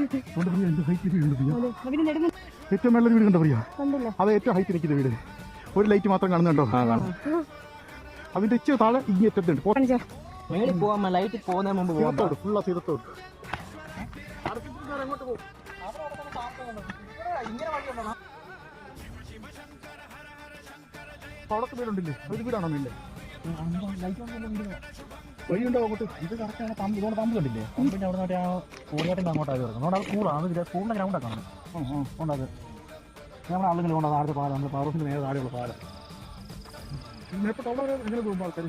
എന്ത് ഹൈറ്റ് വീടുണ്ട് ഏറ്റവും മേളിൽ വീട് കണ്ടോ പ്രിയ? അത് ഏറ്റവും ഹൈറ്റ് നിൽക്കുന്ന വീട്. ഒരു ലൈറ്റ് മാത്രം കാണുന്നുണ്ടോ? അതിന്റെ ഇച്ചിരി താഴെ ഇങ്ങേറ്റത്തുണ്ട്. ഫുള്ള സീതത്തോട് അവിടത്തെ വീടുണ്ടല്ലേ? ഒരു വീടാണോ വീട്? വഴിയുണ്ടോ അങ്ങോട്ട്? ഇത് കറക്റ്റാണ്. പമ്പ് ഇതോടെ പമ്പ് കണ്ടില്ലേ? പമ്പിന്റെ അവിടെ നിന്ന് ആ കോടിയാട്ടിന്റെ അങ്ങോട്ടായി കിടക്കും. അവിടെ സ്കൂളാണ്. അത് സ്കൂളിന്റെ ഗ്രൗണ്ടൊക്കെ കാണുന്നത്. ഉണ്ടായത് നമ്മുടെ ആളുകൾ കൊണ്ടാണ് ആദ്യത്തെ പാലം. നമ്മുടെ പാറോസിന്റെ നേരെ താഴെയുള്ള പാലം. എങ്ങനെ പോകുമ്പോൾ ആൾക്കാർ